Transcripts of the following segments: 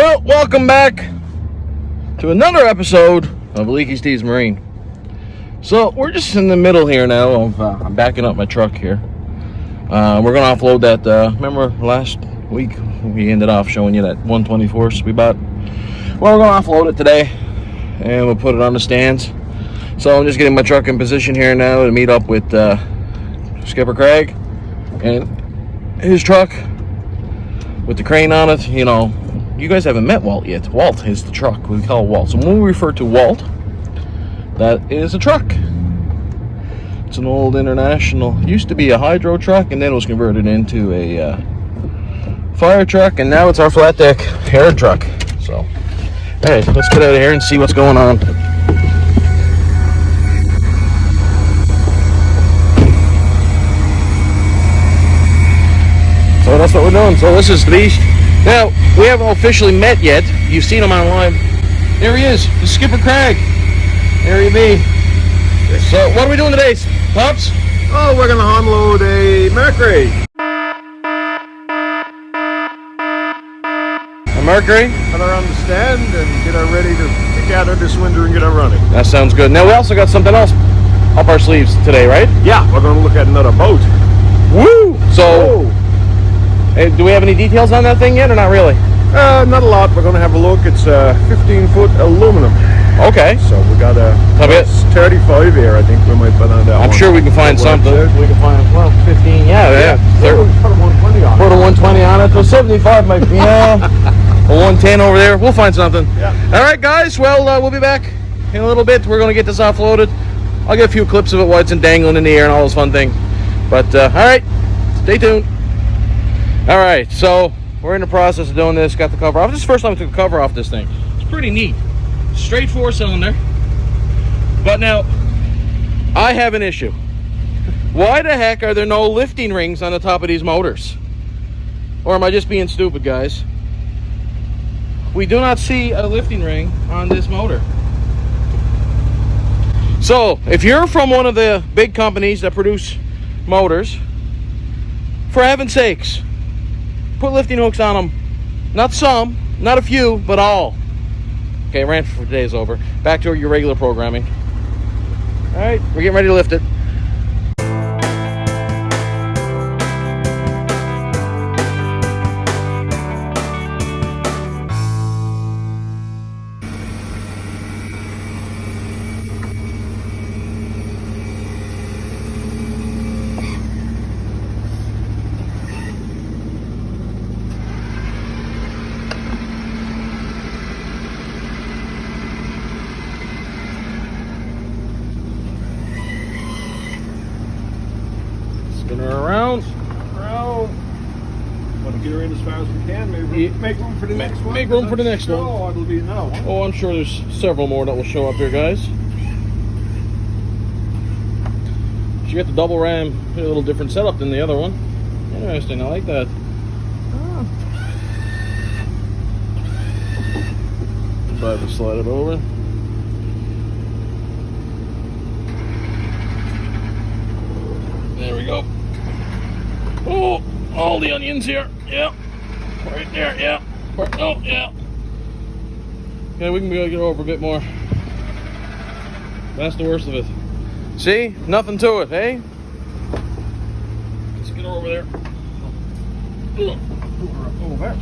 Well, welcome back to another episode of Leaky Steve's Marine. So we're just in the middle here now of I'm backing up my truck here. We're gonna offload that. Remember last week we ended off showing you that 124 we bought. Well, we're gonna offload it today, and we'll put it on the stands. So I'm just getting my truck in position here now to meet up with Skipper Craig and his truck with the crane on it. You know, you guys haven't met Walt yet. Walt is the truck. We call it Walt. So when we refer to Walt, that is a truck. It's an old International. Used to be a hydro truck, and then it was converted into a fire truck, and now it's our flat deck air truck. So, hey, let's get out of here and see what's going on. So that's what we're doing. So this is the beast. Now, we haven't officially met yet. You've seen him online. There he is, the Skipper Craig. There he be. So what are we doing today, Pops? Oh, we're going to unload a Mercury. A Mercury? Put her on the stand and get her ready to kick out of this winter and get her running. That sounds good. Now, we also got something else up our sleeves today, right? Yeah, we're going to look at another boat. Woo! So, hey, do we have any details on that thing yet, or not really? Not a lot. We're going to have a look. It's 15-foot aluminum. Okay. So we got a 35 here. I think we might put on that one. I'm sure we can find something. We can find, well, 15, yeah. Put a 120 on it. Put a 120 on it. So 75 might be, yeah. A 110 over there. We'll find something. Yeah. All right, guys. Well, we'll be back in a little bit. We're going to get this offloaded. I'll get a few clips of it while it's dangling in the air and all those fun things. But, all right. Stay tuned. All right. So we're in the process of doing this. Got the cover off. This is the first time I took the cover off this thing. It's pretty neat. Straight 4-cylinder. But now, I have an issue. Why the heck are there no lifting rings on the top of these motors? Or am I just being stupid, guys? We do not see a lifting ring on this motor. So, if you're from one of the big companies that produce motors, for heaven's sakes, put lifting hooks on them. Not some, not a few, but all. Okay, rant for today is over. Back to your regular programming. All right, we're getting ready to lift it. Spin her around. Want to get her in as far as we can. Maybe make room for the next one. Make room for the next one. Oh, it'll be another one. Oh, I'm sure there's several more that will show up here, guys. She got the double ram, a little different setup than the other one. Interesting, I like that. Try to slide it over. There we go. Oh, all the onions here. Yeah. Right there, yeah. Oh, yeah. Yeah, we can get over a bit more. That's the worst of it. See? Nothing to it, eh? Let's get her over there. Over there.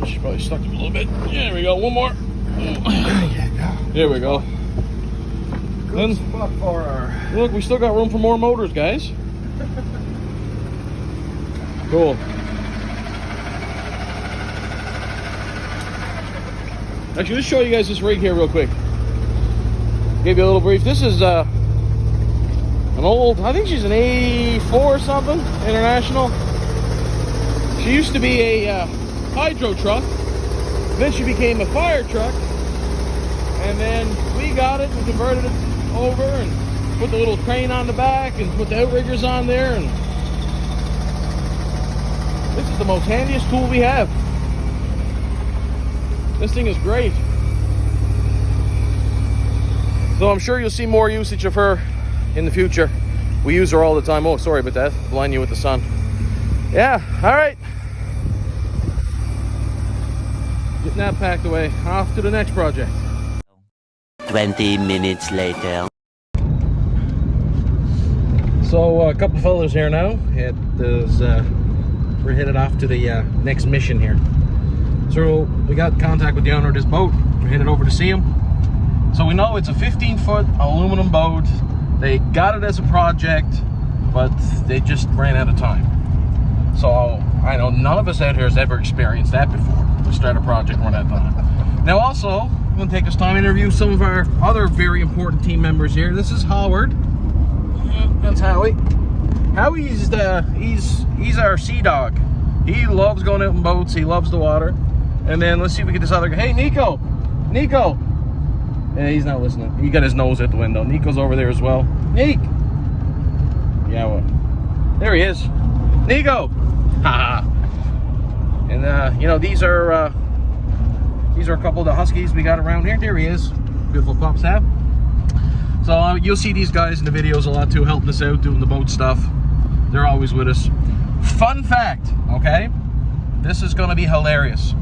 She's probably stuck to me a little bit. Yeah, there we go. One more. There we go. Good spot for her. Look, we still got room for more motors, guys. Cool. Actually, let's show you guys this rig here real quick. Give you a little brief. This is an old, I think she's an 84 or something, International. She used to be a hydro truck. Then she became a fire truck. And then we got it and converted it over and put the little crane on the back and put the outriggers on there. And this is the most handiest tool we have. This thing is great. So I'm sure you'll see more usage of her in the future. We use her all the time. Oh, sorry about that. Blind you with the sun. Yeah, all right. getting that packed away. Off to the next project. 20 minutes later. So a couple fellas here now. It is we're headed off to the next mission here. So we got contact with the owner of this boat. We're headed over to see him. So we know it's a 15-foot aluminum boat. They got it as a project, but they just ran out of time. So I know none of us out here has ever experienced that before. We start a project, run out of time. Now also, I'm going to take this time to interview some of our other very important team members here. This is Howard. That's Howie. Howie's he's our sea dog. He loves going out in boats. He loves the water. And then let's see if we get this other guy. Hey, Nico. Nico. Yeah, he's not listening. He got his nose out the window. Nico's over there as well. Nick. Yeah, well, there he is. Nico. Haha. And you know, these are a couple of the huskies we got around here. There he is. Beautiful pups have. So you'll see these guys in the videos a lot too, helping us out, doing the boat stuff. They're always with us. Fun fact, okay? This is going to be hilarious.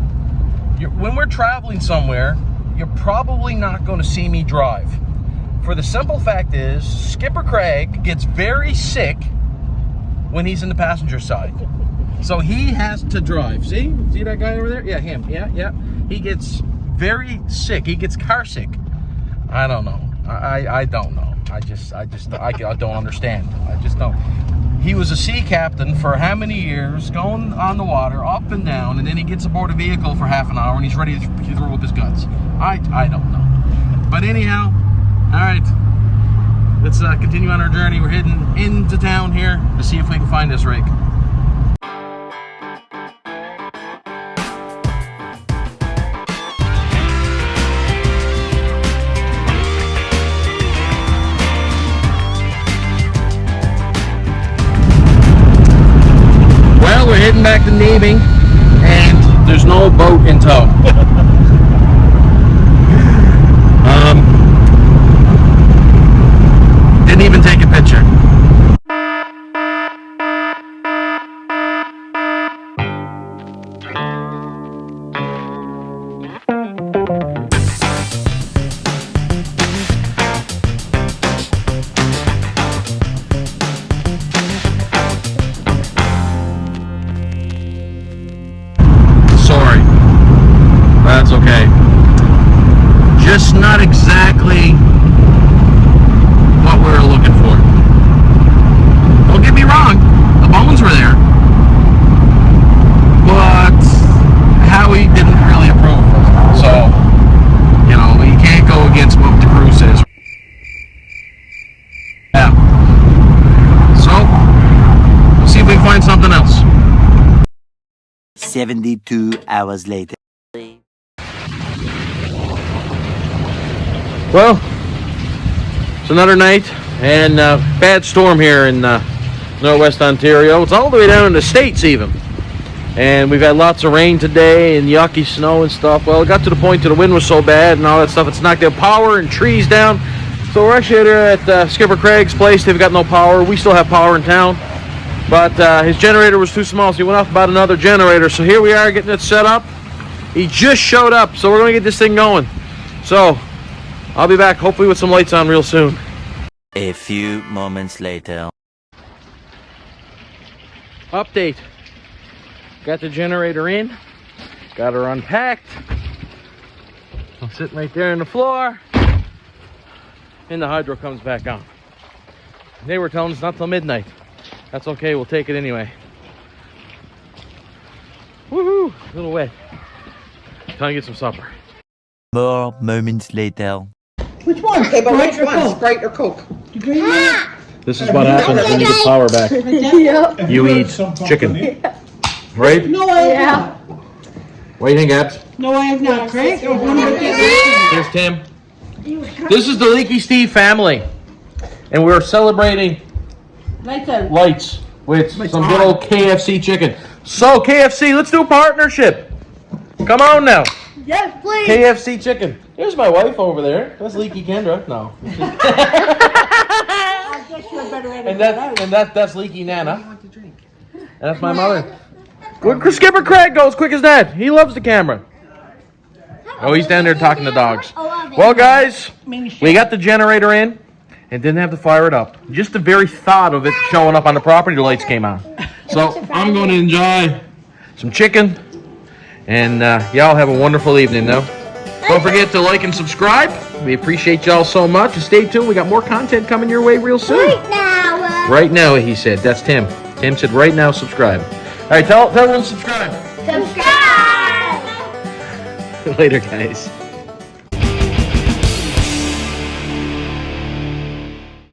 When we're traveling somewhere, you're probably not going to see me drive. For the simple fact is, Skipper Craig gets very sick when he's in the passenger side. So he has to drive. See that guy over there? Yeah, him. Yeah. He gets very sick. He gets car sick. I don't know. I don't know. I don't understand. I just don't. He was a sea captain for how many years, going on the water, up and down, and then he gets aboard a vehicle for half an hour and he's ready to throw up his guts. I don't know. But anyhow, all right. Let's continue on our journey. We're heading into town here to see if we can find this rig. We're heading back to Naming, and there's no boat in tow. Didn't even take a picture. Sorry, that's okay. Just not exactly what we were looking for. Don't get me wrong, the bones were there, but Howie didn't really approve. So, you know, you can't go against what the crew says. Yeah. So, we'll see if we can find something else. 72 hours later. Well, it's another night and bad storm here in Northwestern Ontario. It's all the way down in the States even. And we've had lots of rain today and yucky snow and stuff. Well, it got to the point that the wind was so bad and all that stuff, it's knocked their power and trees down. So we're actually here at Skipper Craig's place. They've got no power. We still have power in town. But his generator was too small, so he went off about another generator. So here we are getting it set up. He just showed up, so we're going to get this thing going. So I'll be back hopefully with some lights on real soon. A few moments later. Update. Got the generator in. Got her unpacked. I'm sitting right there on the floor. And the hydro comes back on. They were telling us not till midnight. That's okay, we'll take it anyway. Woohoo! A little wet. Time to get some supper. More moments later. Which one? Okay, but which one? Sprite or Coke? This is what happens when you get power back. Yeah. You eat chicken. Right? No, I have What do you think, Abs? No, I have not, Craig. Here's Tim. This is the Leaky Steve family. And we're celebrating lights with some good old KFC chicken. So KFC, let's do a partnership. Come on now. Yes, please. KFC chicken. There's my wife over there. That's Leaky Kendra. No. I guess you're better at it. and that's Leaky Nana. And that's my mother. Where Skipper Craig goes quick as that. He loves the camera. Oh, he's down there talking to dogs. I love it. Well, guys, we got the generator in and didn't have to fire it up. Just the very thought of it showing up on the property, the lights came on. So I'm going to enjoy some chicken, and y'all have a wonderful evening now. Don't forget to like and subscribe. We appreciate y'all so much. And stay tuned. We got more content coming your way real soon. Right now. Right now, he said. That's Tim. Tim said right now, subscribe. All right, tell everyone to subscribe. Subscribe. Later, guys.